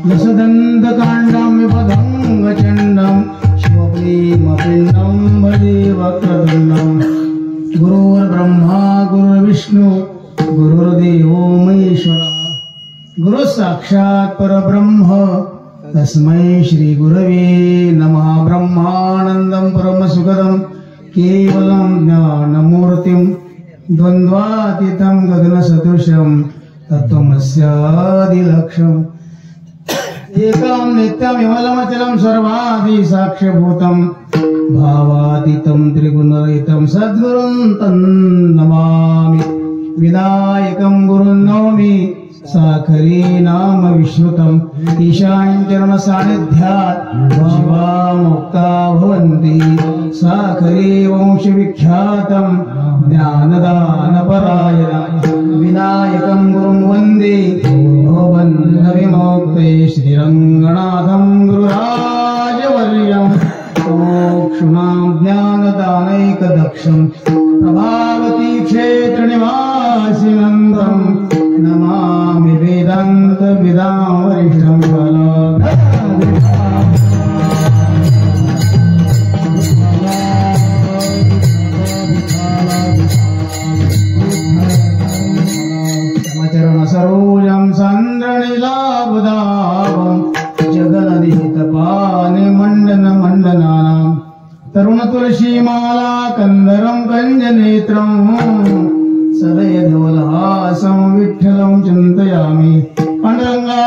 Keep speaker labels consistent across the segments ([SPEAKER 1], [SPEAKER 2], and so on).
[SPEAKER 1] लसदन्तकाण्डं विपदङ्गचण्डं शिवप्रेमपिण्डं भजे वक्रतुण्डं गुरुर्ब्रह्मा गुरुर्विष्णु गुरुर्देवो महेश्वरः गुरु साक्षात् परब्रह्म तस्मै श्री गुरवे नमः। ब्रह्मानन्दं परमसुखदं केवलं ज्ञानमूर्तिं द्वन्द्वातीतं गगनसदृशं तत्त्वमस्यादिलक्ष्यम् एकं नित्यं विमलमचलं सर्वादि साक्ष्यभूतं भावातीतं त्रिगुणरहितं सद्गुरुं तं नमामि। विनायकं गुरुं नौमि साखरे नाम विश्रुतं ईशान सान्निध्यात् जीवा मुक्ता भवन्ति। साखरे वंशविख्यातं ज्ञानदानपरायणं विनायकं गुरुं वन्दे भवन्नविमोक्ते श्रीरङ्गनाथं गुरुराजवर्यं मोक्षुणां ज्ञानदानैकदक्षं प्रभावती क्षेत्रनिवासिनं तं नमामि वेदान्त विदां वरिष्ठं सरोजं सन्द्रणिलाभदाभं जगन्निहितपानिमण्डनमण्डनानां तरुणतुलसीमाला कन्दरं कञ्जनेत्रं सदयधवलहासं विठ्ठलं चिन्तयामि। पाण्डुरङ्गा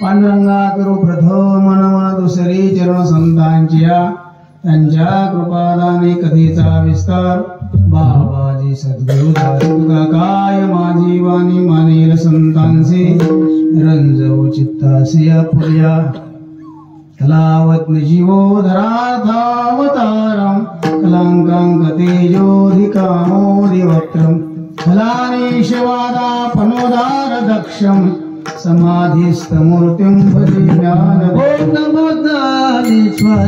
[SPEAKER 1] पांडुरंगा करू प्रथम मन दुसरी चरण संतांच्या त्यांच्या कृपादाने कथेचा विस्तार बाबाजी सद्गुरु दासुका काय माझी वाणी मानेल संतांचे रंजवू चित्तासे अपुर्या कलावत जीवोधरार्थावतारं कलांकांक तेजोधिकामोदिवक्त्रं फलानीशवादापनोदार दक्षं समाधिस्थमूर्तिं भजे ज्ञान नमो ज्ञानेश्वर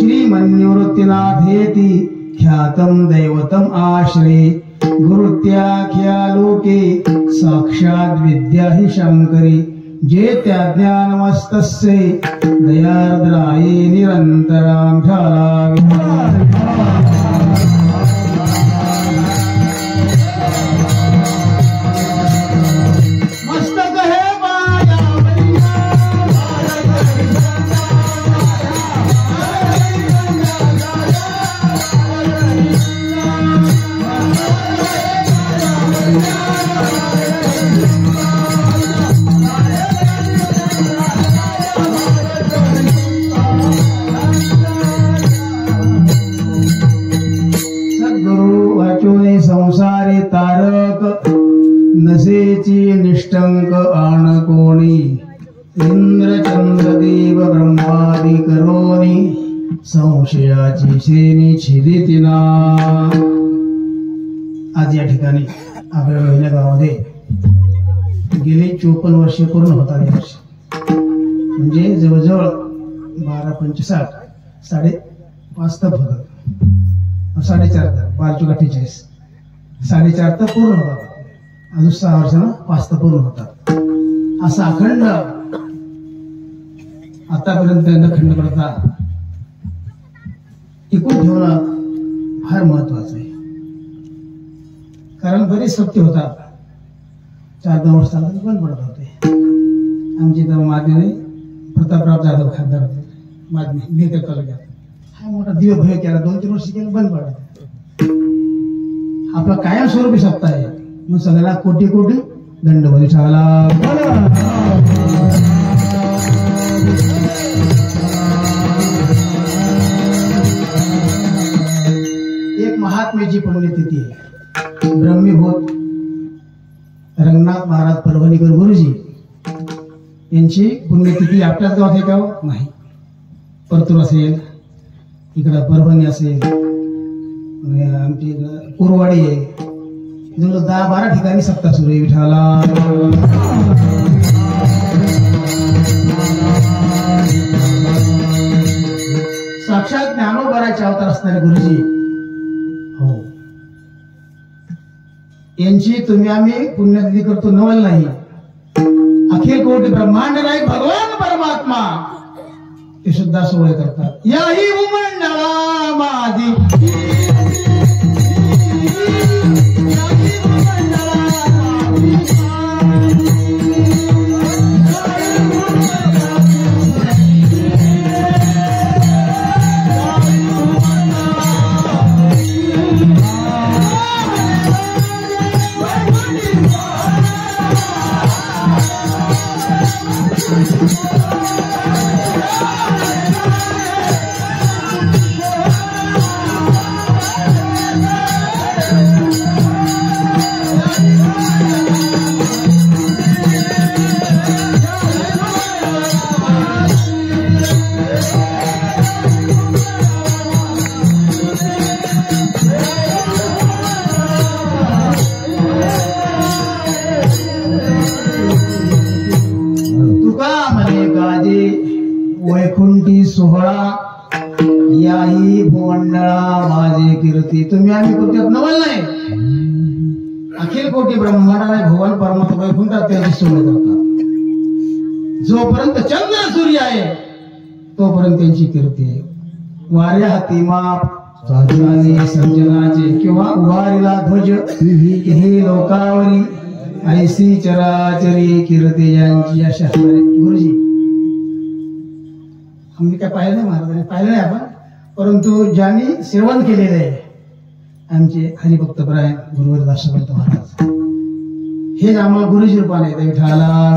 [SPEAKER 1] श्रीमन्निवृत्तिनाथेति ख्यातं दैवतम् आश्रे गुरुत्याख्या लोके साक्षात विद्या हि शंकरी जे त्या ज्ञानमस्तस्ये दयार्द्राये निरंतरां ठाला मस्तक हे संसारी तारक नसेची निष्ठंक आण कोणी इंद्रचंद्र देव ब्रह्मादि करोनी संशयाची शेनी छिदितिना. आज या ठिकाणी आपल्या महिला गावामध्ये गेली 54 वर्षे पूर्ण होतात. या वर्षी म्हणजे जवळजवळ 12×5 = 5.5 तप होतात. 4.5 12×48 4.5 तप पूर्ण होतात. अजून 6 वर्षांना 5 तप पूर्ण होतात. असा अखंड आतापर्यंत खंड करता टिकून ठेवणं फार महत्वाचं आहे. कारण बरेच सत्य होतात 4-10 वर्ष चालतात बंद पडत होते. आमची तर माध्यमे प्रतापराव जाधव खासदार होते माध्यमे नेते तालुक्यात. हा मोठा दिव्य भय केला 2-3 वर्ष केलं बंद पडत. आपला कायमस्वरूपी सत्ता आहे. मग सगळ्याला कोटी कोटी दंडवली ठाला. एक महात्म्याची पुण्यतिथी आहे. ब्रह्मीभूत रंगनाथ महाराज परभणीकर गुरुजी यांची पुण्यतिथी आपल्याच गावात आहे का? नाही. परतूर असेल, इकडं परभणी असेल, आमची इकडं कोरवाडी आहे. जवळ 10-12 ठिकाणी सत्ता सुरू आहे. विठाला साक्षात ज्ञानोबाराचे अवतार असणारे गुरुजी हो यांची तुम्ही आम्ही पुण्यतिथी करतो नवल नाही. अखिल कोटी ब्रह्मांड नायक भगवान परमात्मा ते सुद्धा सोहळे करतात. याही उमंडळा माझी वैकुंठी सोहळा याही भुवंडळा माझे कीर्ती. तुम्ही आम्ही कोणत्यात नवल नाही. अखिल कोटी ब्रह्मांडाने भुवन परमात्मा वैकुंठात त्याची सोहळे करतात. जोपर्यंत चंद्र सूर्य आहे तोपर्यंत त्यांची कीर्ती आहे. वाऱ्या हाती माप साधनाने सर्जनाचे किंवा उभारीला ध्वज हे लोकावरी ऐसी चराचरी कीर्ती यांची अशा गुरुजी आम्ही काय पाहिलं नाही. महाराजांनी पाहिलं नाही आपण, परंतु ज्यांनी सेवन केलेलं आहे आमचे हरिभक्तपरायण गुरुवर दासवंत महाराज हेच आम्हाला गुरुजी रूपाने येते. विठाला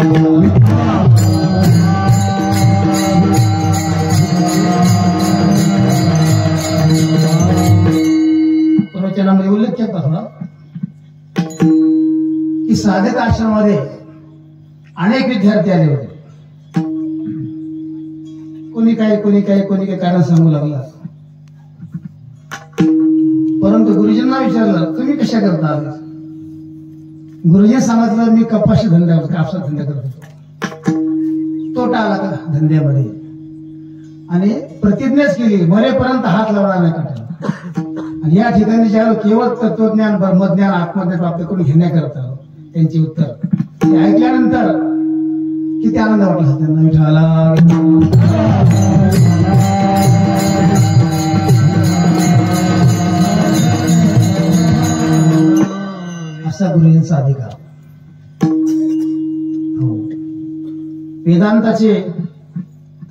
[SPEAKER 1] प्रवचनामध्ये उल्लेख केला थोडा की साधक आश्रमामध्ये अनेक विद्यार्थी आले होते. कोणी काय कारण सांगू लागला. परंतु गुरुजींना विचारलं तुम्ही कशा करता? गुरुजी सांगितलं मी कपाशी धंदा कापसा धंदा करत होतो. तोटा आला का धंद्यामध्ये आणि प्रतिज्ञाच केली मरेपर्यंत हात लावणार नाही कटाला. आणि या ठिकाणी ज्यावेळेस केवळ तत्वज्ञान ब्रह्मज्ञान आत्मज्ञान प्राप्त करून घेण्याकरता त्यांचे उत्तर ते ऐकल्यानंतर किती आनंद वाटला त्यांना. विठाला असा गुरुजींचा अधिकार. हो, वेदांताचे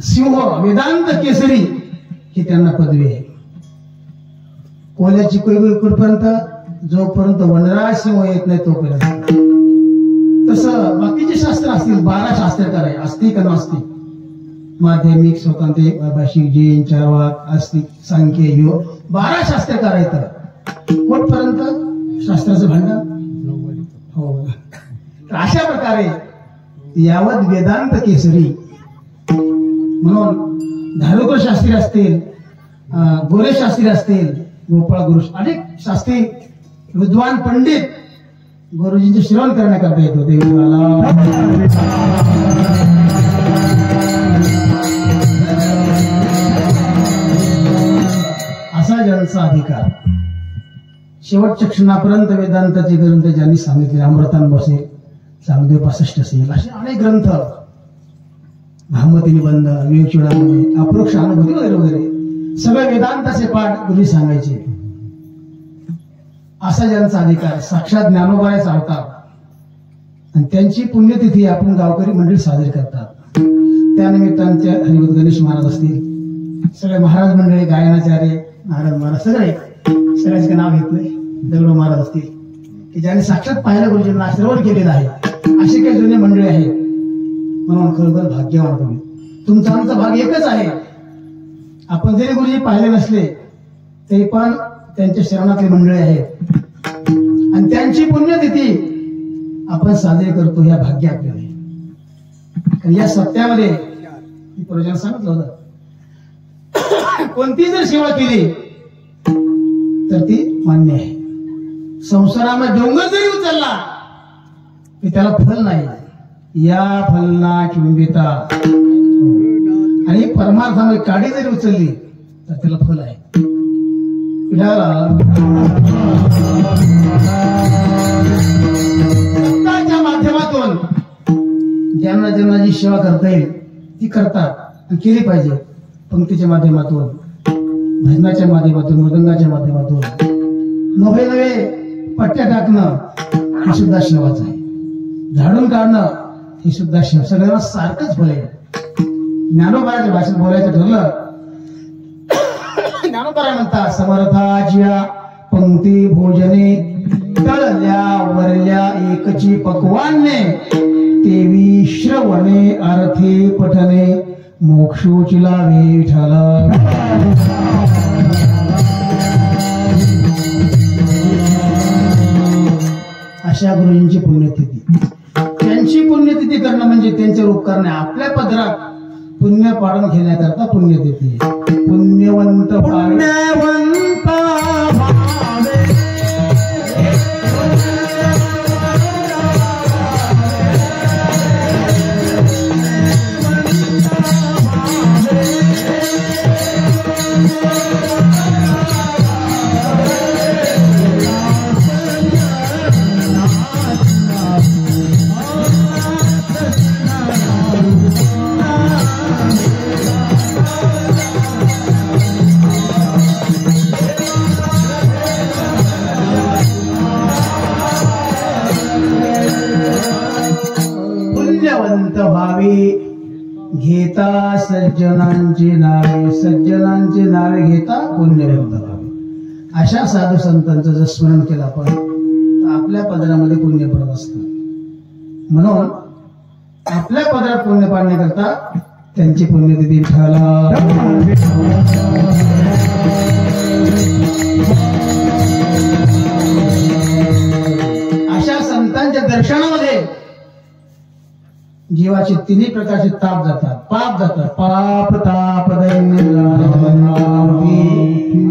[SPEAKER 1] सिंह, वेदांत केसरी ही त्यांना पदवी आहे. कोल्याची कुठपर्यंत, जोपर्यंत वनराज सिंह येत नाही तोपर्यंत. तसं बाकीचे शास्त्र असतील, 12 शास्त्रकार आहे, आस्तिक आणि नास्तिक, माध्यमिक, स्वतंत्र, भाषिक, जैन, चार्वाक, आस्तिक, सांख्य, योग, 12 शास्त्रकार आहेत. कुठपर्यंत शास्त्राचं भांडण. हो, तर अशा प्रकारे यावत वेदांत केसरी म्हणून धारुकर शास्त्री असतील, गोरे शास्त्री असतील, गोपाळ गुरु, अनेक शास्त्री विद्वान पंडित गुरुजींचे श्रवण करण्याकरता येत होते. असा ज्यांचा अधिकार. शेवटच्या क्षणापर्यंत वेदांताचे ग्रंथ ज्यांनी सांगितले, अमृतानुभव असेल, सामदेव 65 असेल, असे अनेक ग्रंथ, भागवती निबंध, विवेक चूडामणी, अपरोक्ष अनुभूती वगैरे वगैरे सगळे वेदांताचे पाठ गुरु सांगायचे. असा ज्यांचा अधिकार, साक्षात ज्ञानोबाचा अवतार, आणि त्यांची पुण्यतिथी आपण गावकरी मंडळी साजरी करतात. त्यानिमित्ताने हरिवत गणेश महाराज असतील, सगळे महाराज मंडळी, गायनाचार्य, नारायण महाराज, सगळ्याचे नाव घेतलंय, दगडो महाराज असतील, की ज्यांनी साक्षात पाहिलं गुरुजींना, श्रवण केलेलं आहे. अशी काही जुने मंडळी आहेत. म्हणून खरोखर भाग्यवान तुम्ही. तुमचा आमचा भाग एकच आहे. आपण जरी गुरुजी पाहिले नसले तरी पण त्यांच्या शरणातली मंडळी आहेत, आणि त्यांची पुण्यतिथी आपण साजरी करतो. ह्या भाग्य आपल्याला आहे. कारण या सत्यामध्ये प्रवचन सांगितलं होतं, कोणती जर सेवा केली तर ती मान्य आहे. संसारामध्ये डोंगर जरी उचलला की त्याला फल नाही. या फलना चुंबिता, आणि परमार्थामध्ये काडी जरी उचलली तर त्याला फल आहे. सत्ताच्या माध्यमातून ज्यांना ज्यांना जी सेवा करता येईल ती करतात आणि केली पाहिजे. पंक्तीच्या माध्यमातून, भजनाच्या माध्यमातून, मृदंगाच्या माध्यमातून, नवे नवे पट्ट्या टाकणं ही सुद्धा सेवाच आहे. झाडून काढणं ही सुद्धा सेवा. सगळ्यांना सारखंच फल आहे. ज्ञानोबाच्या भाषेत बोलायचं ठरलं, ज्ञानोबा म्हणतात, समर्थाच्या पंक्ती भोजने तळल्या वरल्या एकची पक्वान्ने, तेवी श्रवणे अर्थे पठने मोक्षोचिला विठ्ठल. अशा गुरुजींची पुण्यतिथी. त्यांची पुण्यतिथी करणं म्हणजे त्यांचे रूप करणे. आपल्या पदरात पुण्य पाडून घेण्याकरता पुण्यतिथी. पुण्यवंत पुण्यवंत भावी घेता सज्जनांची नावे, सज्जनांची नावे घेता पुण्यवंत व्हावे. अशा साधू संतांचं जर स्मरण केलं आपण तर आपल्या पदरामध्ये पुण्य पडत असतं. म्हणून आपल्या पदरात पुण्य पाडण्याकरता त्यांची पुण्यतिथी ठेवला. अशा संतांच्या दर्शनामध्ये जीवाचे तिन्ही प्रकारचे ताप जातात, पाप जातात. पाप ताप दैन्य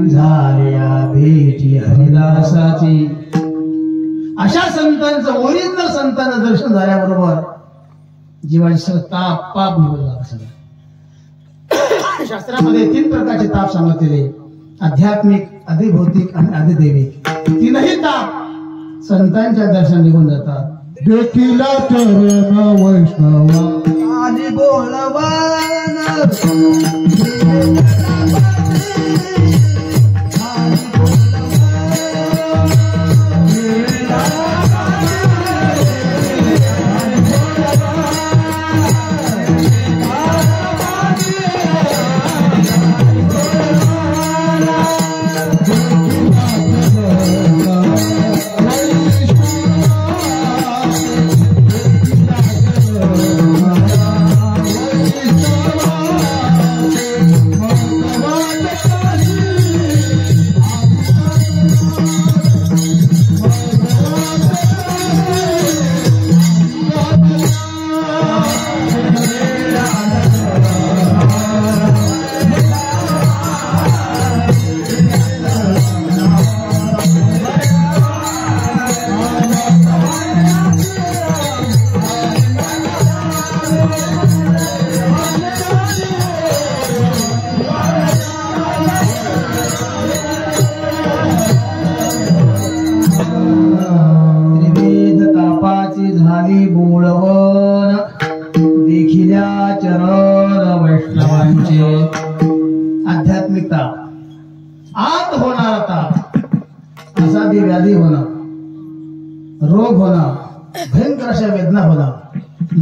[SPEAKER 1] झाल्या भेटी हरिदासाची. अशा संतांचं, ओरिजिनल संतांचं दर्शन झाल्याबरोबर जीवाचे सगळं ताप पाप निघून जातात. सगळं शास्त्रामध्ये 3 प्रकारचे ताप सांगितलेले, आध्यात्मिक, अधिभौतिक आणि अधिदैविक. 3ही ताप संतांच्या दर्शन निघून जातात.
[SPEAKER 2] देखिला चरण वैष्णवा
[SPEAKER 1] आदि बोलवान आध्यात्मिकता आत होणार ताप असाधी व्याधी होणं रोग होणं भयंकर अशा वेदना होणं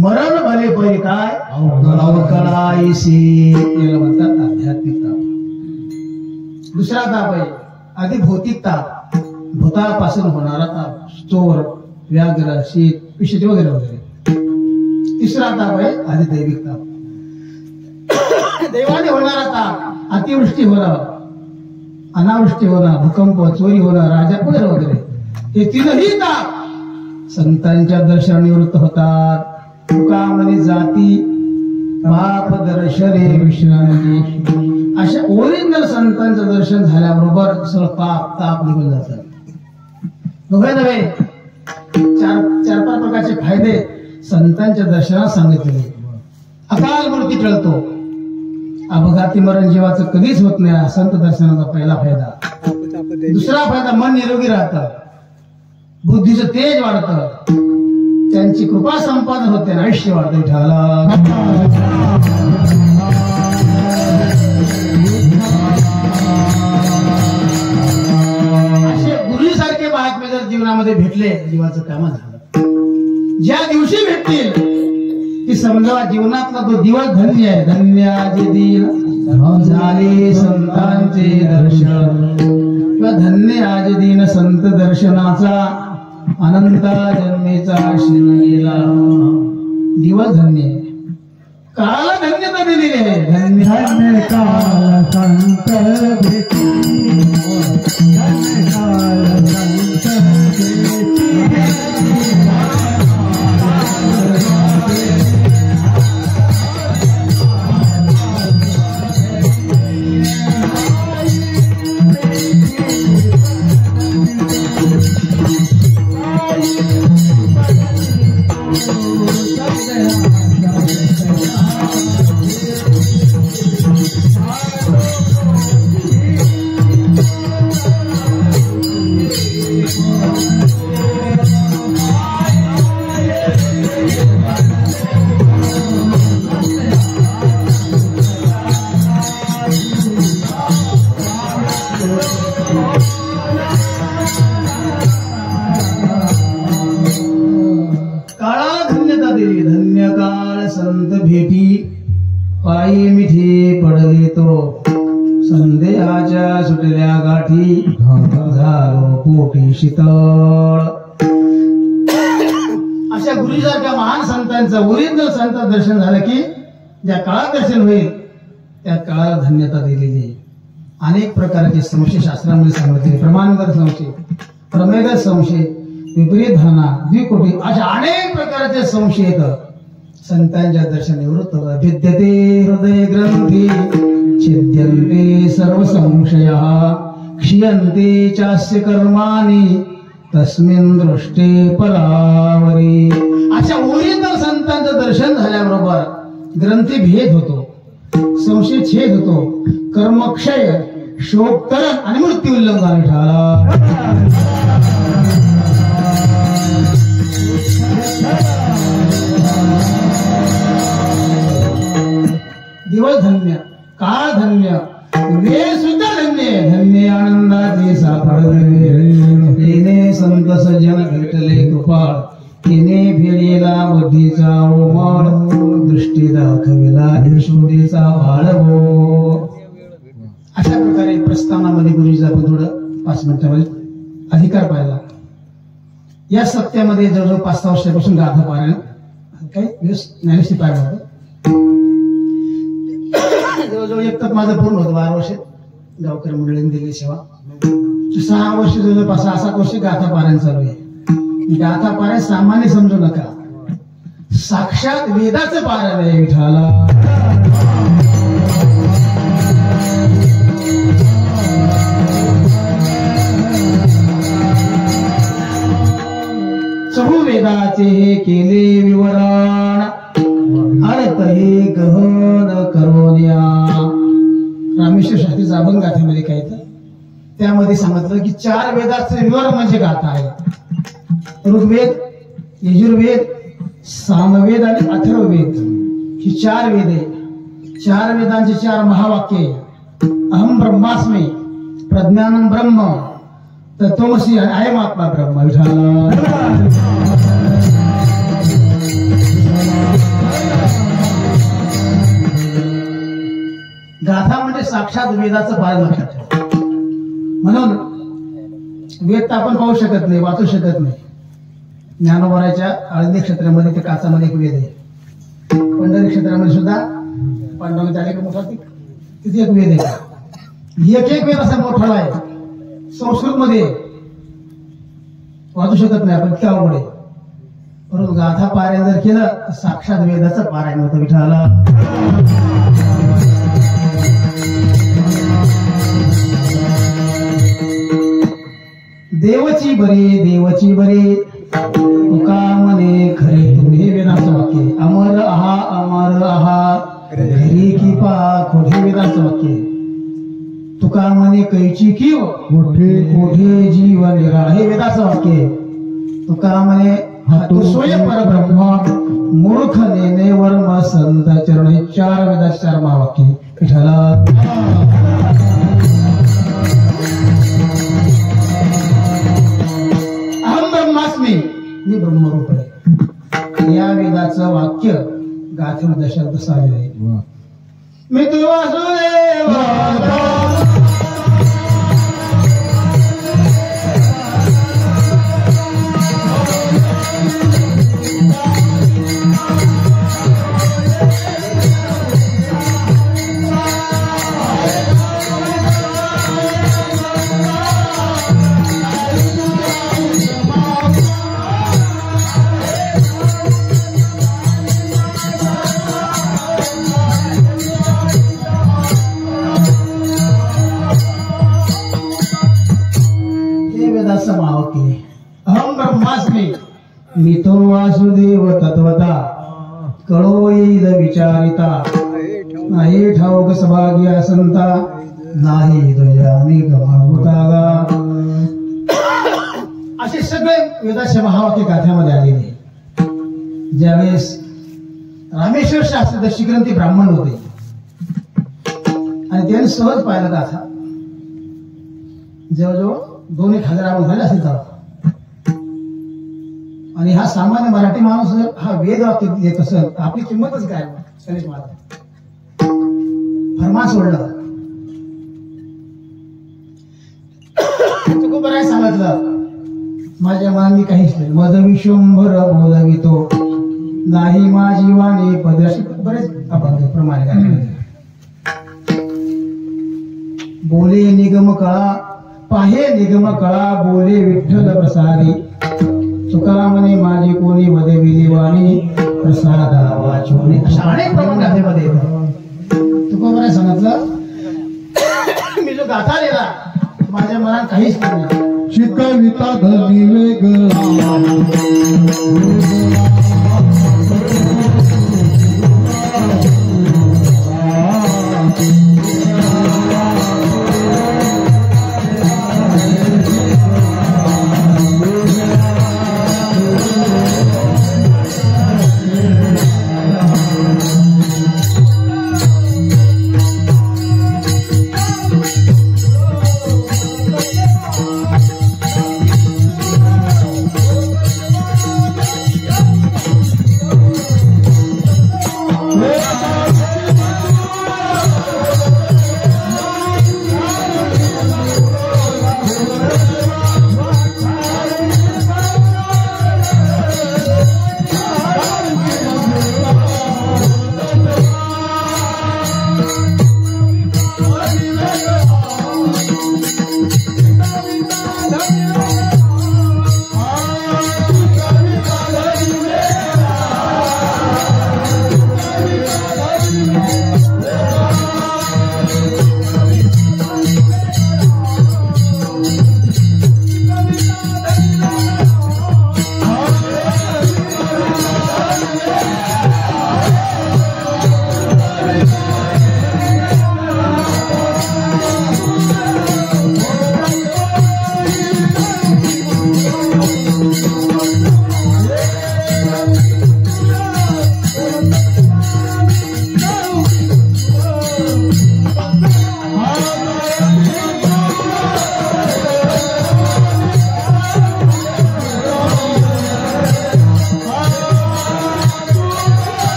[SPEAKER 1] मरण भले पै काय अवकळाईसी याला म्हणतात आध्यात्मिक ताप. दुसरा ताप आहे आधी भौतिक ताप भूतापासून होणारा ताप चोर व्याघ्र शीत पिशवी वगैरे वगैरे. तिसरा ताप आहे आधी दैविक ताप देवाने होणारा ताप अतिवृष्टी होणं अनावृष्टी होणं भूकंप चोरी होणं राजा वगैरे वगैरे. हे तीनही ताप संतांच्या दर्शनानिवृत्त होतात. तुका म्हणे जाती पाप दर्शने विश्रांती. अशा ओरिजिनल संतांचं दर्शन झाल्याबरोबर सगळं पाप ताप निघून जातात. नव्हे नव्हे चार पाच प्रकारचे फायदे संतांच्या दर्शनात सांगितले. अकाल मृत्यू टळतो. अपघाती मरण जीवाचं कधीच होत नाही. संत दर्शनाचा पहिला फायदा. दुसरा फायदा मन निरोगी राहतं बुद्धीचं तेज वाढतं त्यांची कृपा संपादन होते आयुष्य वाढते. ठाला असे गुरुसारखे महात्मे जर जीवनामध्ये भेटले जीवाचं काम झालं. ज्या दिवशी भेटतील की समजा जीवनातला तो दिवस धन्य आहे. धन्याचे दिन झाले संतांचे दर्शन किंवा धन्य आज दिन संत दर्शनाचा अनंता जन्मेचा आशीर्वाद गेला. दिवस धन्य आहे. काळाला धन्यता दिलेली आहे. धन्य
[SPEAKER 2] धन्य काल संत भेटी धन्य काल संत
[SPEAKER 1] पायी मिठी पडले तो संदेहाच्या सुटल्या गाठी झालो पोटी शीतळ. अशा गुरुसारख्या महान संतांचं ओरिजिनल संत दर्शन झालं की ज्या काळात दर्शन होईल त्या काळाला धन्यता दिलेली आहे. अनेक प्रकारचे संशय शास्त्रामध्ये सांगितले. प्रमाणगत संशय प्रमेय संशय विपरीत भावना द्विकोटी अशा अनेक प्रकारचे संशय येतात. संतांच्या दर्शन निवृत्त विद्यते हृदय ग्रंथी छिद्यन्ते सर्व संशयः क्षीयन्ते चास्य कर्माणि तस्मिन् दृष्टे परावरी. अशा ओरिजिनल संतांचं दर्शन झाल्याबरोबर ग्रंथी भेद होतो संशय छेद होतो कर्मक्षय शोकतरण आणि मृत्यू उल्लंघन ठाला. दिवस धन्य, काळ धन्य, वेळ सुद्धा धन्य, धन्य आनंदाचे सापडले. येणे संत सज्जन भेटले कृपाळ, तिने फेरीला बुद्धीचा ओमाळ, दृष्टी दाखविला यशोदेचा बाळगो. अशा प्रकारे प्रस्थानामध्ये गुरुजीचा आपण थोडं 5 मिनिटामध्ये अधिकार पाहिला. या सत्यामध्ये जवळजवळ 5-6 वर्षापासून गाथा पारायण काही दिवस ज्ञानेश्वरी पाहिलं होतं. जवळजवळ एक तर माझं पूर्ण होतं 12 वर्ष गावकरी मंडळीने दिली सेवा. 6 वर्ष जवळजवळ 6-7 वर्ष गाथा पारायण चालू आहे. गाथा पारायण सामान्य समजू नका, साक्षात वेदाचं पारायण आहे विठाला. चहुवेदाचे हे केले विवरण, अर्थ हे गहन करोन्या. रामेश्वर शास्त्रीचा अभंग गाथेमध्ये काय तर त्यामध्ये सांगितलं की 4 वेदाचे विवरण म्हणजे गाथा आहे. ऋग्वेद, यजुर्वेद, सामवेद आणि अथर्ववेद ही 4 वेद आहे. 4 वेदांचे 4 महावाक्य. अहम ब्रह्मास्मी, प्रज्ञानम ब्रह्म, तत्वमसी, अयम आत्मा ब्रह्म. विठाला गाथा म्हणजे साक्षात वेदाचं पारायण लक्षात ठेवा. म्हणून वेद तर आपण पाहू शकत नाही, वाचू शकत नाही. ज्ञानोबराच्या आळंदी क्षेत्रामध्ये ते काचामध्ये एक वेद आहे. पंढरी क्षेत्रामध्ये सुद्धा पांडवांच्या मोठा तिथे एक वेद आहे. एक वेद असा मोठा आहे. संस्कृत मध्ये वाचू शकत नाही आपण, इतक्या अवघड आहे. परंतु गाथा पारायण जर केलं तर साक्षात वेदाचं पारायण होतं विठाला. देवची बरे, देवची बरे, तुका म्हणे खरे तुम्ही. वेदांचं वाक्य. अमर आहा, अमर आहा, घरी की पा खोटे. वेदांचं वाक्य. तुका म्हणे कैची किव, कोठे कोठे जीव निरा. हे वेदाचं वाक्य. तुका म्हणे तू स्वयं परब्रह्म, मूर्ख नेने वर्म संत चरण. हे 4 वेदाचे 4 महावाक्य विठाला. अहम ब्रह्मास्मी, मी ब्रह्मरूप आहे. या वेदाचं वाक्य गाथेमध्ये शब्द साजरे आहे. मी तू वासुदेव मी तो वासुदेव तत्वता, कळो येईल विचारिता. नाही ठाऊक सभाग्या संता, नाही दयानी गमावता. असे सगळे वेदाचे महावाक्य गाथ्यामध्ये आलेले. ज्यावेळेस रामेश्वर शास्त्री दक्षिग्रंथी ब्राह्मण होते आणि त्यांनी सहज पाहिलं गाथा. जवळजवळ 2,000 झाले असेल तर. आणि हा सामान्य मराठी माणूस हा वेद वाक्य देत असेल, आपली किंमतच काय. गणेश महाराज फरमान सोडलं. तुकोबराय सांगितलं, माझ्या मनाने काहीच नाही. मद विश्वंभर बोलवितो, नाही माझी वाणी पद. असे बरेच अभंग प्रमाणे बोले निगम कळा, पाहे निगम कळा, बोले विठ्ठल प्रसादी. तुका म्हणे माझी कोणी वदविली वाणी, प्रसादा वाचोनी. अशा अनेक प्रमाण गाथेमध्ये येतात. तुकोबराय सांगितलं, मी जो गाथा लिहिला माझ्या मनात काहीच नाही.
[SPEAKER 2] शिकविता धनी वेग,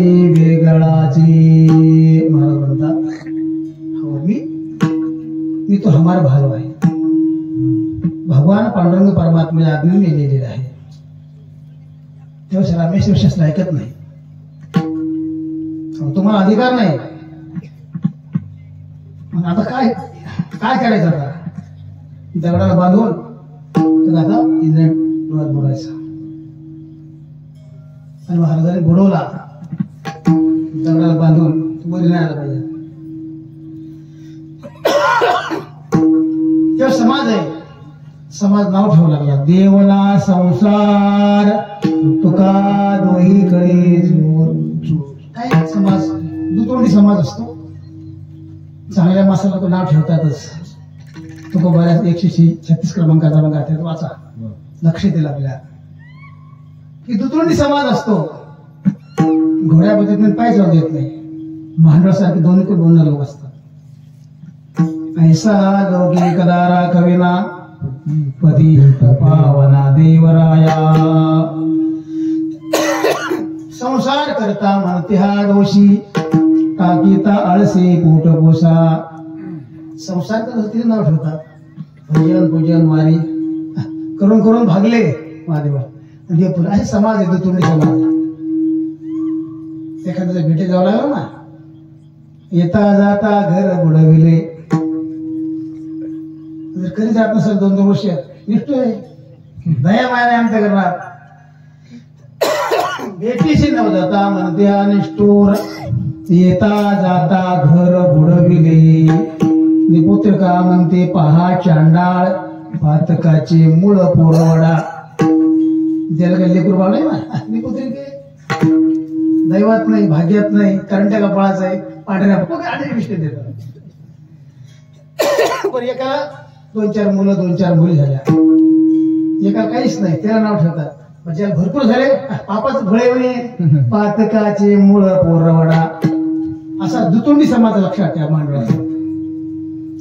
[SPEAKER 1] मी वेगळाची. महाराज म्हणतात हो मी तो हमारा भाव आहे. भगवान पांडुरंग परमात्म्याच्या आज्ञेने मी लिहिलेलं आहे. तेव्हा रामेश्वर शास्त्र ऐकत नाही. तुम्हाला अधिकार नाही. मग आता काय करायचं? आता दगडाला बांधून तर आता इंद्रायण डोळ्यात बुडायचा. आणि महाराजांनी बुडवला दगडाला बांधून. वर नाही आला पाहिजे. तेव्हा समाज आहे. समाज नाव ठेवू लागला देवना संसार तुका दोहीकडे जोर. काय समाज दुतोंडी समाज असतो. चांगल्या माणसाला तो नाव ठेवतातच. तुका बऱ्याच 136 क्रमांकाचा बघा त्यात वाचा. लक्ष दिलं आपल्या की दुतोंडी समाज असतो. घोड्या पद्धतीने पाय जाऊ देत नाही. भांडवसारखे दोन्ही बोलणारे लोक असतात. ऐसा लौकिक कदारा कविना पती पावना देवराया. संसार करता म्हणते हा दोषी टाकीता आळसे पोट पोसा. संसार करता तिथे नाव ठेवतात. भजन पूजन वारी करून भागले महादेवा. देवपूर असे समाज आहे. दुतोंडी समाज. एखाद्याच्या भेटे जावं लागलं ना. येता जाता घर बुडविले. जर कधी जात नसेल 2-2 वर्ष निष्ठोय दया माया आमच्या घरात. भेटीशी नवजाता म्हणते निष्ठूर. येता जाता घर बुडविले. निपुत्र का म्हणते पहा चांडाळ. पातकाचे मूळ पोरवडा. ज्याला काही लेकरू बाळ नाही ना निपुत्री दैवात नाही भाग्यात नाही. करंट्या कपाळाचा आहे. पांढऱ्या विष्ट देतात. पण एकाला 2-4 मुलं 2-4 मुली झाल्या. एका काहीच नाही. त्याला नाव ठेवतात. म्हणजे भरपूर झाले पापाच भळे पातकाचे मूळ पोरवडा. असा दुतोंडी समाज लक्षात ठेवा. मांडवाचा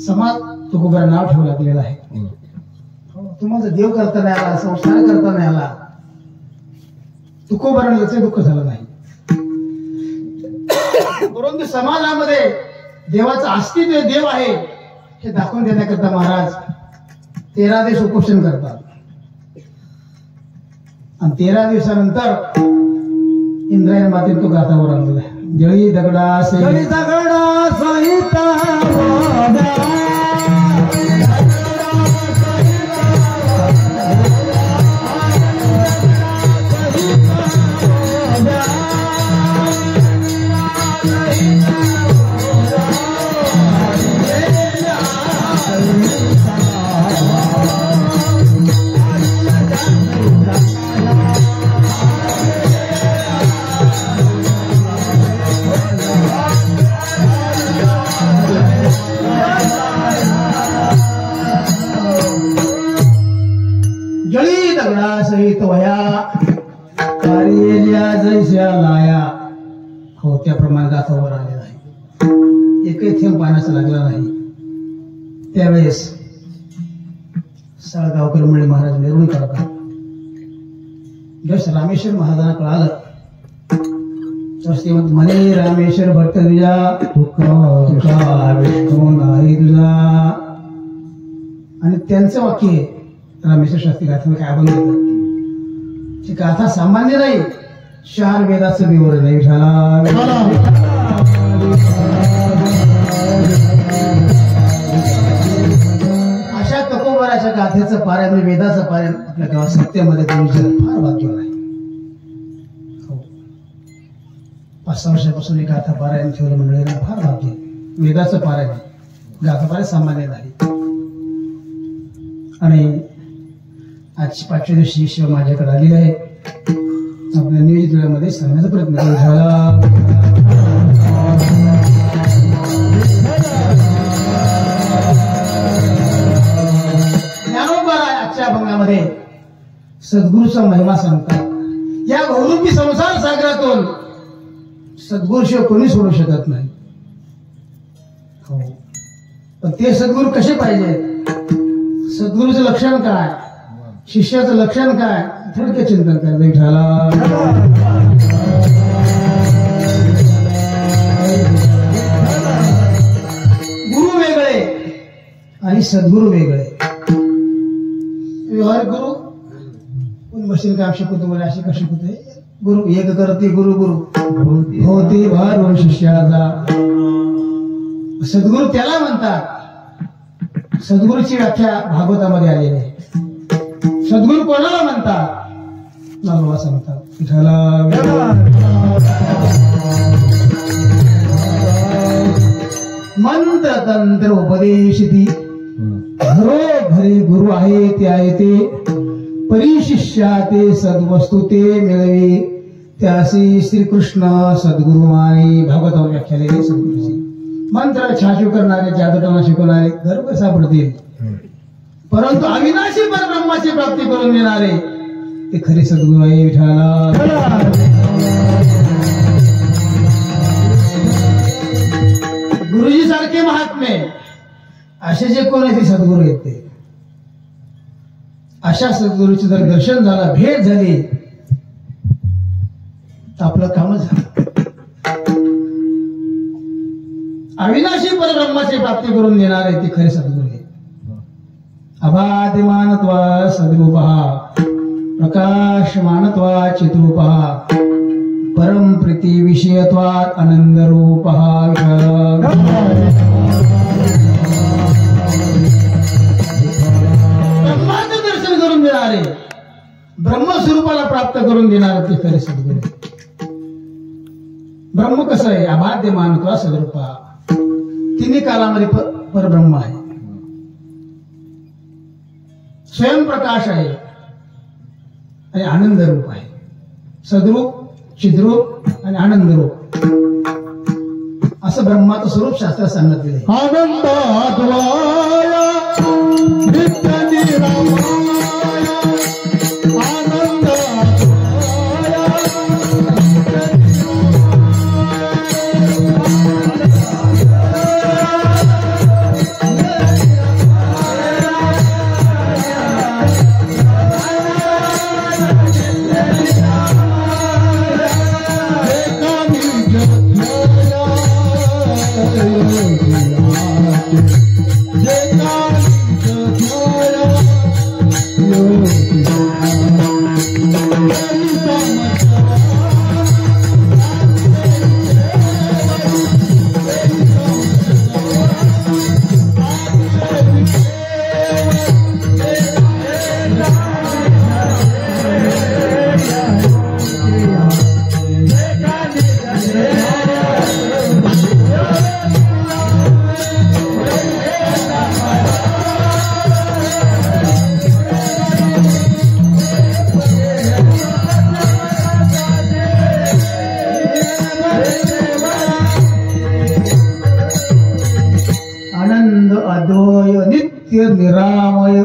[SPEAKER 1] समाज तुकोबाला नाव ठेवू लागलेला आहे. तुम्हाला देव करता नाही आला. संस्कार करता नाही आला. तुकोबाला याचं दुःख झालं नाही. परंतु समाजामध्ये देवाचं अस्तित्व देव आहे हे दाखवून देण्याकरता महाराज 13 दिवस उपोषण करतात. आणि 13 दिवसानंतर इंद्रायण मातेने तो गाथावर आणलेला आहे. जळी दगडा सहित सहित वया कार्याल्या जैस्या लाया. हो त्याप्रमाणे गाथावर आलेला आहे. एकही थेंब पाण्याचा लागला नाही. त्यावेळेस साळगावकर मुळे महाराज निर्णय करतात. जस रामेश्वर महाराजांना कळालं तर म्हणे रामेश्वर भक्त तुझा तुका विष्णू नाही तुझा. आणि त्यांचं वाक्य आहे रामेश्वर शास्त्री गाथा काय बनवलं. ती गाथा सामान्य नाही. 4 वेदाचं विवरण आहे. अशा तपोबराच्या गाथेचं पारायण वेदाचं पारायण आपल्या गावात सत्यामध्ये फार भाग्यवान आहे. 5-6 वर्षापासून ही गाथा पारायण ठेवलं मंडळींना फार भाग्य. वेदाचं पारायण गाथा पारायण सामान्य नाही. आणि आज 5व्या दिवशी शिव माझ्याकडे आलेले आहे. आपल्या नियोजित वेळामध्ये सांगण्याचा प्रयत्न झाला. ज्ञानोबा आजच्या अभंगामध्ये सद्गुरूचा महिमा सांगतात. या बहुरूपी संसार सागरातून सद्गुरूशिवाय कोणी सोडू शकत नाही. पण ते सद्गुरू कसे पाहिजे. सद्गुरूचं लक्षण काय. शिष्याचं लक्षण काय. थोडक्यात चिंतन करायचं. आणि सद्गुरू वेगळे. व्यवहारिक गुरु कोणी बसेल काम शिकवतो बोले असे का शिकवते. गुरु एक करते गुरु गुरु होते भार शिष्याचा. सद्गुरू त्याला म्हणतात. सद्गुरूची व्याख्या भागवतामध्ये आलेली आहे. सद्गुरू कोणाला म्हणतात. नागोबा सांगतात विठ्ठला मंत्र तंत्र उपदेशिती घरोघरी गुरु आहे ते परिशिष्या ते सद्वस्तू ते मिळवे त्यासी श्रीकृष्ण सद्गुरु माने. भागवतावर व्याख्या लिहिली सद्गुरूची. मंत्र छाशू करणारे जादूटोना शिकवणारे घरोघर सापडतील परंतु अविनाशी परब्रह्माची प्राप्ती करून देणारे ते खरे सद्गुरू आहे विठ्ठला. गुरुजी सारखे महात्मे असे जे कोण आहे ते सद्गुरू येते. अशा सद्गुरूचे जर दर्शन झालं भेट झाली तर आपलं कामच झालं. अविनाशी परब्रह्माची प्राप्ती करून देणारे ते खरे सद्गुरू आहे. अबाधिमानत्वा सद्रूपः प्रकाशमानत्वा चित्रूपः परम प्रीती विषयत्वात् आनंदरूपः. ब्रह्माचं दर्शन करून देणारे ब्रह्मस्वरूपाला प्राप्त करून देणारे ते खरे सद्गुरू. ब्रह्म कसं आहे. अबाध्यमानत्वा सद्रूपः तिन्ही कालामध्ये परब्रह्म आहे. स्वयंप्रकाश आहे आणि आनंद रूप आहे. सद्रूप चिद्रूप आणि आनंद रूप असं ब्रह्माचं स्वरूप शास्त्रात सांगितलेलं आहे. निरामय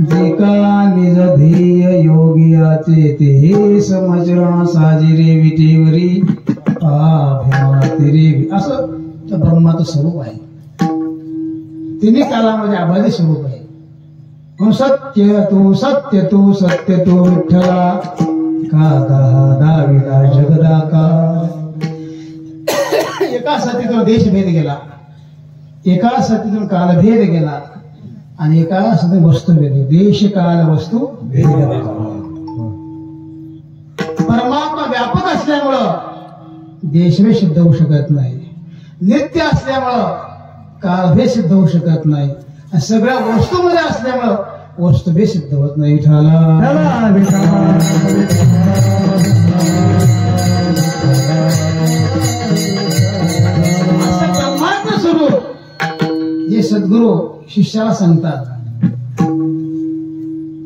[SPEAKER 1] जे का निज ध्येय योगियाचे ते समजणं साजिरे विटेवरी रे असं त्या ब्रह्माचं स्वरूप आहे. तिन्ही कालामध्ये अबाधी स्वरूप आहे. म्हणून सत्य तू विठ्ठला का दाविदा जगदा का. एका सतीतून देशभेद गेला, एका सतीतून कालभेद गेला आणि एका सती वस्तू भेद. देश काल वस्तू भेद. परमात्मा व्यापक असल्यामुळं देशभेद सिद्ध होऊ शकत नाही. नित्य असल्यामुळं कालभेद सिद्ध होऊ शकत नाही. आणि सगळ्या वस्तूमध्ये असल्यामुळं वस्तुभेद सिद्ध होत नाही. असं ब्रह्माचं स्वरूप जे सद्गुरू शिष्याला सांगतात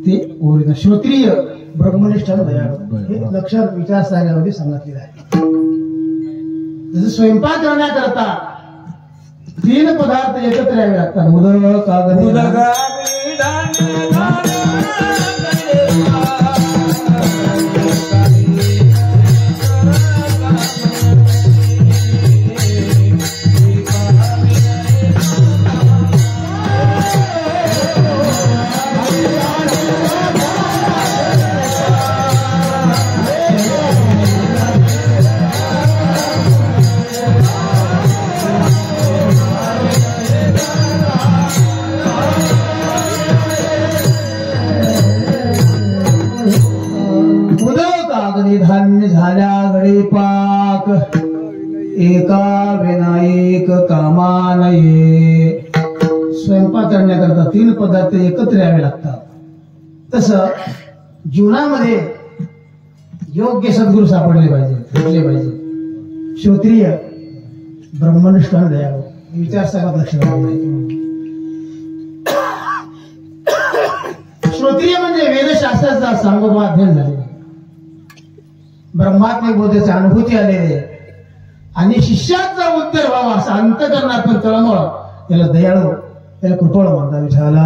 [SPEAKER 1] ते ओरिजिनल श्रोत्रिय ब्रह्मनिष्ठ दयाळू हे लक्षात विचार साऱ्यामध्ये सांगितलेलं आहे. जसं स्वयंपाक करण्याकरता 3 पदार्थ एकत्र यावे लागतात. उदक कागद एका विनायक कामानये. स्वयंपाक करण्याकरता 3 पदार्थ एकत्र यावे लागतात. तसं जीवनामध्ये योग्य सद्गुरू सापडले पाहिजे, भेटले पाहिजे. श्रोत्रिय, ब्रह्मनिष्ठ आणि दयाळू विचार सगळ्यात लक्षात आले पाहिजे. श्रोत्रिय म्हणजे वेदशास्त्राचा सांगोपा अध्ययन झालेला, ब्रह्मात्मिक बोधाची अनुभूती आलेली आणि शिष्याचा उद्धार व्हावा असा अंतकरणातून तळमळ, त्याला दयाळू, त्याला कृपळ म्हणतात. विठाला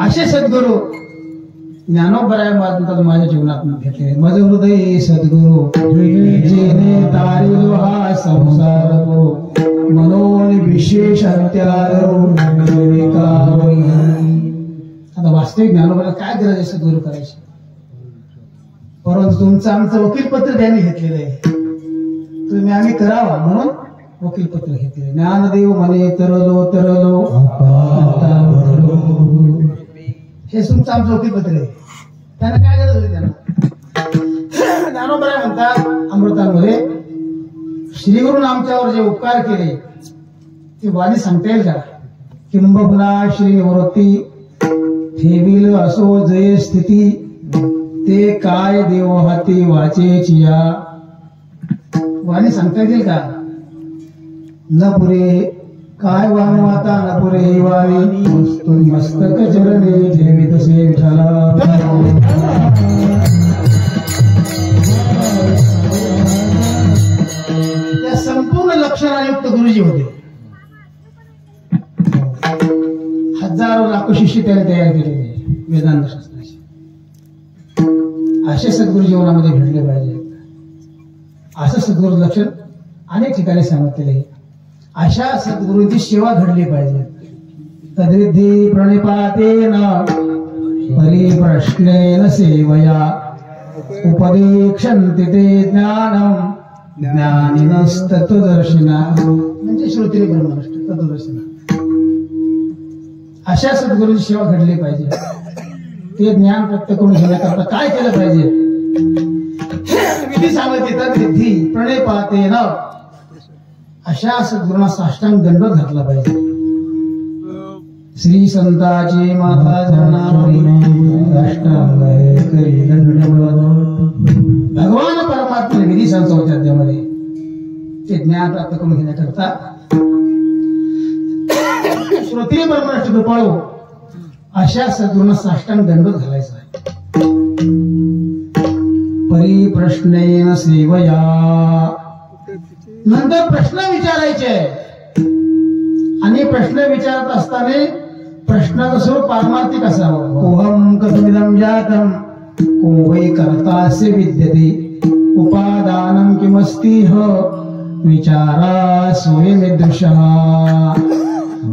[SPEAKER 1] असे सद्गुरू ज्ञानोबराय माझ्या जीवनात घेतले. मज हृदय सद्गुरू जेने तारिलो हा संसार तो, मनोन विशेष अंत्यारो. आता वास्तविक ज्ञानोबराय काय गरज आहे सद्गुरू करायची, परंतु तुमचं आमचं वकीलपत्र त्याने घेतलेलं आहे. तुम्ही आम्ही करावा म्हणून वकीलपत्र घेतले. ज्ञानदेव म्हणे तरलो तरलो, हे तुमचं आमचं वकीलपत्र आहे. त्यांना काय गरज होती त्यांना. ज्ञानोबराय म्हणतात अमृतांमध्ये, श्रीगुरून आमच्यावर जे उपकार केले ते वाणी सांगता येईल का. किंबहुना श्री निवृत्ती ठेवील असो जय स्थिती, ते काय देव हाती वाचेची या. वाणी सांगता येईल का. न पुरे काय वाणू आता न पुरे ही वाणी, मस्तक चरणे ठेवी तसे विठाला. त्या संपूर्ण लक्षणायुक्त गुरुजी होते. हजारो लाखो शिष्य त्याने तयार केलेले वेदांत शास्त्राचे. असे सद्गुरू जीवनामध्ये भेटले पाहिजे. असं सद्गुरू लक्षण अनेक ठिकाणी सांगितलेले. अशा सद्गुरूंची सेवा घडली पाहिजे. तद्विधी प्रणिपातेन परिप्रश्नेन सेवया, उपदेक्षन्ति ते ज्ञानम ज्ञानिनस्तत्वदर्शिना. म्हणजे श्रोत्री ब्रह्मनिष्ठ तत्वदर्शिना. अशा सद्गुरूंची सेवा घडली पाहिजे. ते ज्ञान प्राप्त करून घेण्याकरता काय केलं पाहिजे. विधी सांगत येतात. विधी प्रणिपातेन, अशा सद्गुरूंना साष्टांग दंडवत घातला पाहिजे. श्री संताची माता जनावरी साष्टांग करी दंडवत. भगवान परमात्मा विधी सांगतो होत्या त्यामध्ये ते ज्ञान प्राप्त करून घेण्याकरता श्रोत्रिय ब्रह्मनिष्ठ कृपाळू अशा सद्गुरूंना साष्टांग दंडवत घालायचा आहे. परिप्रश्नेन सेवया. नंतर प्रश्न विचारायचे आणि प्रश्न विचारत असताना प्रश्नाचं स्वरूप पारमार्थिक असावं. कोहम कथमिदं जातम को वै कर्तास्य विद्यते, उपादानं किमस्तीह विचारा स्वयमेदृशः.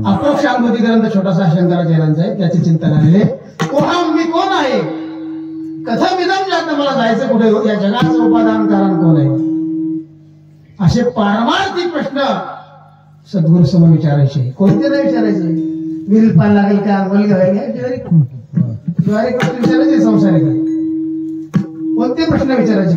[SPEAKER 1] अपरोक्षानुभूती ग्रंथ छोटासा शंकराचार्यांचा आहे, त्याचे चिंतन आलेले. कोहम, मी कोण आहे. कथमिदं जातम, मला जायचं कुठे, या जगाचं उपादान कारण कोण आहे. असे पारमार्थिक प्रश्न सद्गुरू समोर विचारायचे. कोणते नाही विचारायचे. विहिरीत पाणी लागेल का, मुलगा व्हायला ज्वारी प्रश्न विचारायचे. संसारिक कोणते प्रश्न विचारायचे.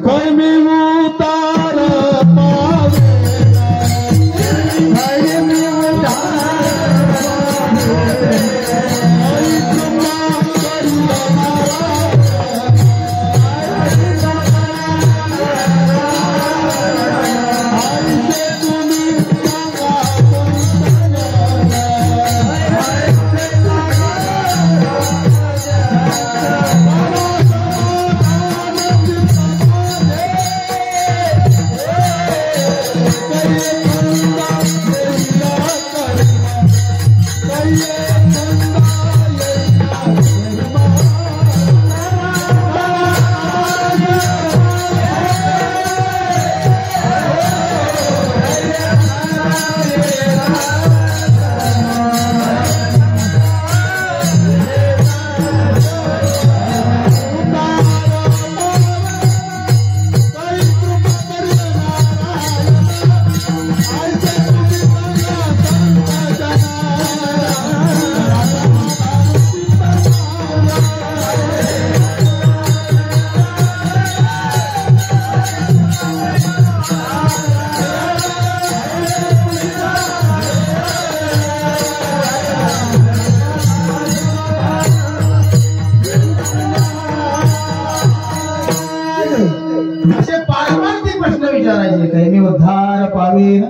[SPEAKER 1] असे पारमार्थिक प्रश्न विचारायचे. काही मी उद्धार पावेन,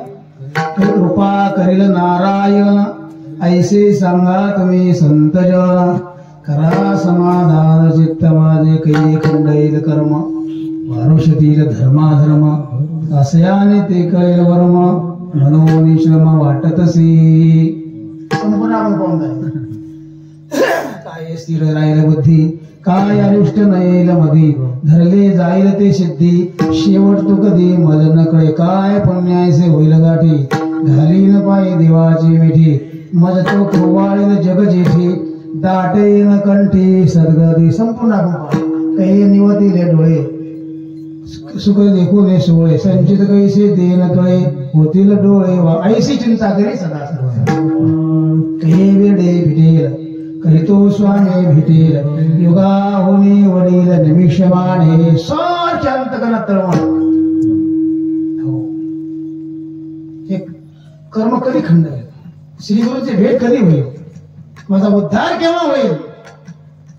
[SPEAKER 1] काही कृपा करील नारायण, ऐसे सांगा तुम्ही संत जन. करा समाधान चित्त माझे, काही खंडईल कर्म, वारुषतील धर्माधर्म, असयाने ते कळेल वर्म, म्हणून श्रम वाटतसे. संपूर्ण आपण पाहून जाईल. काय स्थिर राहील बुद्धी, काय अरिष्ट नयेल मधी, धरले जाईल ते सिद्धी, शेवट तू कधी मल न कळे. काय पुण्यायसे होईल गाठी, घालीन पाय देवाची मिठी, मज तो कोवाळील जग जेठी, दाटेन कंठी सद्गती. संपूर्ण आपण पाहू. काही निवतीले डोळे, सुख देखून सोळे, संचित कैसे देन कळे, होतील डोळे ऐशी चिंता करी सदा सर्व. काही वेडे भिटेल, करी तो स्वामी भेटेल, युगा होणे वडील निमिषमाने, सार शांतकन तळमळ. हे कर्म कधी खंड होईल, श्रीगुरूची भेट कधी होईल, माझा उद्धार केव्हा होईल,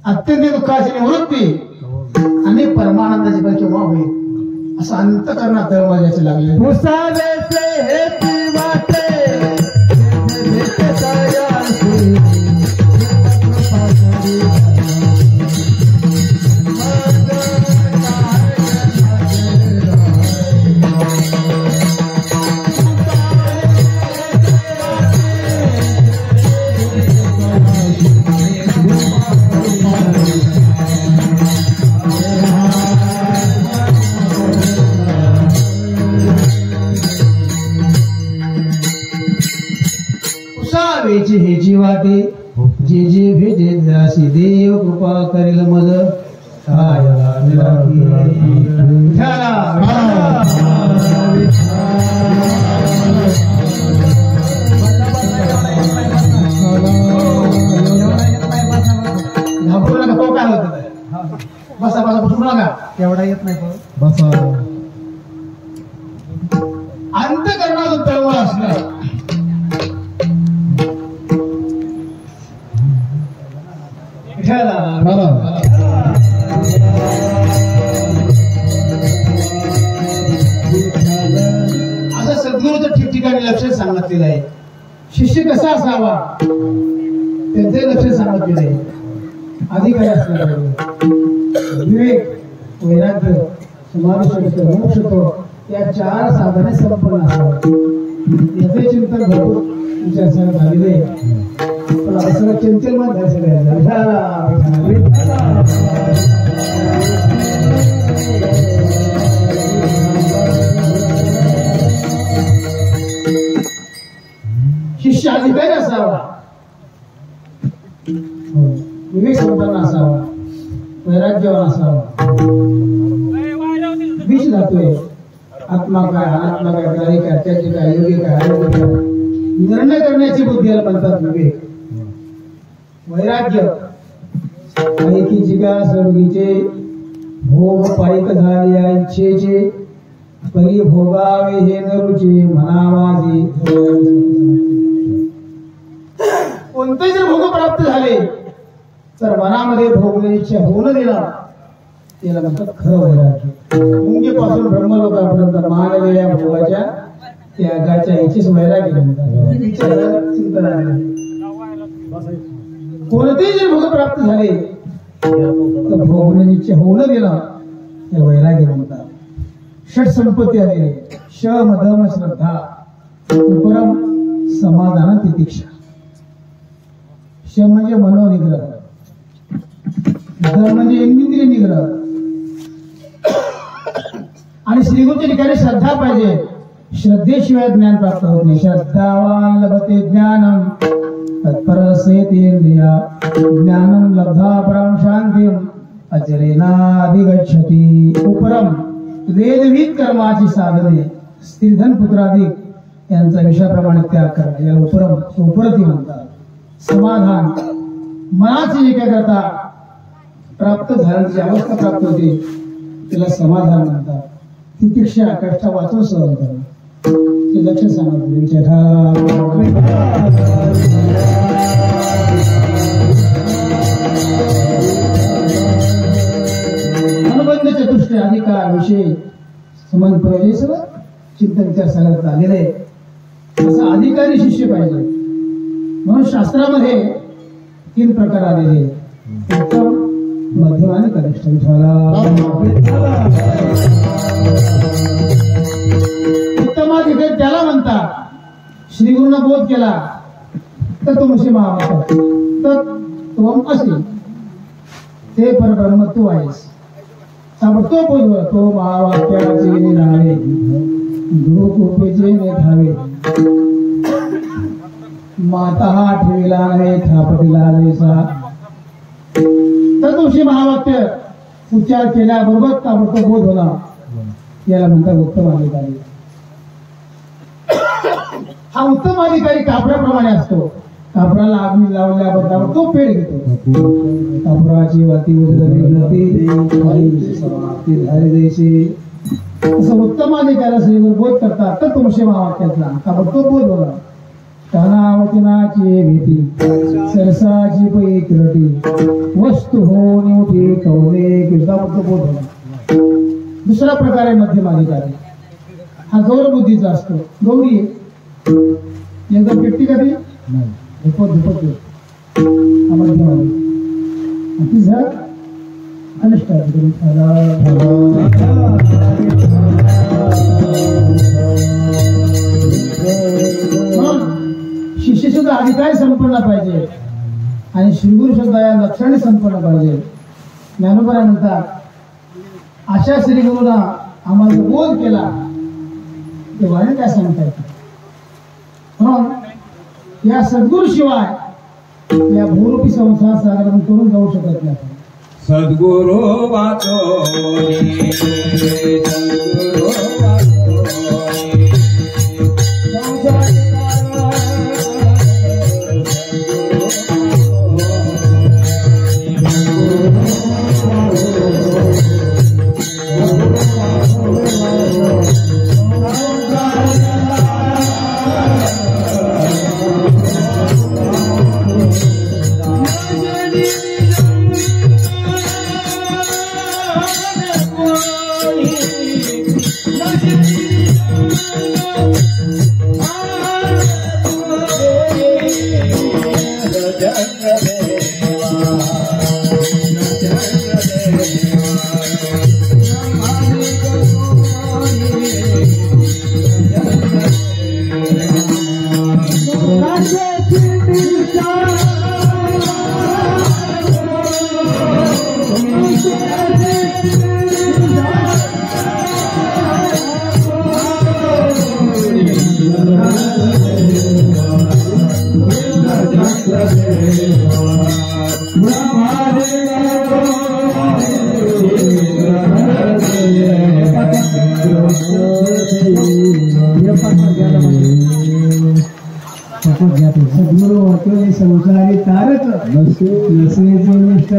[SPEAKER 1] अत्यंत दुःखाची निवृत्ती आणि परमानंदाची पण केव्हा होईल, असं अंतकरणात तळमळ याचे लागले. हे जी वाटे, जे जे भेटे दासी, देव कृपा करेल मज. घाबरू नका. तो काय होत बसा बसा बसू नका, तेवढा येत नाही. बसा. अंतकरणातून तळमळ असणार. असं सद्गुरूचं ठिकठिकाणी लक्ष सांगितलेलं आहे. शिष्य कसा असावा त्यांचे लक्ष सांगितलेलं आहे. आधी काय असणार, विवेक, वैराग्य, समावेश, मोक्ष या 4 साधने संपन्न असावे. याचे चिंतन भरपूर विचार झालेले, पण असं चिंतन मन शिष्य अधिकारी असावा, विवेक संपन्न असावा, वैराग्यवान असावा. बीज जातोय आत्मा काय, अनात्मा काय, कार्य काय, त्याचे काय, योग्य काय, आरोग्य काय, निर्णय करण्याची बुद्धी म्हणतात विवेक. वैराग्य, ऐकीची का स्वर्गीचे भोग पायक झाले इच्छेचे, परी भोगावे हे नरुचे म्हणावाजे. कोणते जर भोग प्राप्त झाले तर मनामध्ये भोगण्याची इच्छा होऊ न देणार, त्याला म्हणतात खरं वैराग्य. मुंगीपासून ब्रह्मलोकापर्यंत मानलेल्या भोगाच्या त्यागाच्या याचीच वैराग्य म्हणतात. कोणतेही जर भोग प्राप्त झाले तर भोगण्याची इच्छा होऊ न देणार, त्या वैराग्य म्हणतात. षट संपत्ती आलेली, शम दम श्रद्धा, उपरम समाधान तितिक्षा. शम म्हणजे मनोनिग्रह, दम म्हणजे इंद्रिय निग्रह, आणि श्रीगुरूच्या ठिकाणी श्रद्धा पाहिजे. श्रद्धेशिवाय ज्ञान प्राप्त होत नाही. श्रद्धावान लभते ज्ञानम तत्परसेतेंद्रिया, ज्ञानम लब्धा परम शांतिम अजरेनाधिगच्छति. उपरम वेदविद कर्माची साधने, स्त्रीधन पुत्राधिक यांचा विषयाप्रमाणे त्याग करणे, याला उपरम उपरती म्हणतात. समाधान, मनाची एकाग्रता प्राप्त झाल्याची अवस्था प्राप्त होते, त्याला समाधान म्हणतात. तितिक्षा, कष्ट वाचून सहन करणं, ते लक्ष सांगत अनुबंध चतुष्ट अधिकार विषय समान प्रवेश चिंतन विचार सगळ्यात आलेलं आहे. असा अधिकारी शिष्य पाहिजे. म्हणून शास्त्रामध्ये 3 प्रकार आलेले, उत्तम, मध्यम आणि कनिष्ठ. उत्तमाधिकारी त्याला म्हणतात श्री गुरुना बोध केला तर तो मुशी महावाक्य तत्व असे ते परब्रह्म तू आहेस. ताबडतोब बोध तो महावाक्याचे निराळे गुरु कृपेचे नेठावे. माता हा ठेविला नव्हे थापटीला जैसा. तत्वशी महावाक्य उच्चार केल्याबरोबर ताबडतोब बोध होणार, याला म्हणतात उत्तम अधिकारी. हा उत्तम अधिकारी कापडाप्रमाणे असतो. कापडाला अग्नी लावल्याबरोबर तो पेड घेतो. कापडाची वाती असं उत्तम अधिकारी श्रीवर बोध करतात. तर तुमचे महावाक्यातला ताबडतोब बोध होणार. कानावचनाची भीती सरसाची पै किरटी वस्तू हो निवटी कवले कीर्ताबद्ध बोध होणार. दुसरा प्रकार आहे मध्यम अधिकारी. हा गौर बुद्धीचा असतो. गौरी एकदम पेटी कधी धुपत मध्यम तिचा अनिष्ट शिष्य सुद्धा अधिकारी संपन्न पाहिजे आणि श्रीगुरु सुद्धा या लक्षणे संपन्न पाहिजे. ज्ञानोबा म्हणतात अशा श्रीगुरूंना आम्हाला बोध केला तेव्हा काय सांगता येतं. म्हणून या सद्गुरु शिवाय या भूरूपी संसार साधारण करून जाऊ शकत नाही.
[SPEAKER 3] सद्गुरु वाचो
[SPEAKER 1] संसारी तारक नसेचे निष्ठा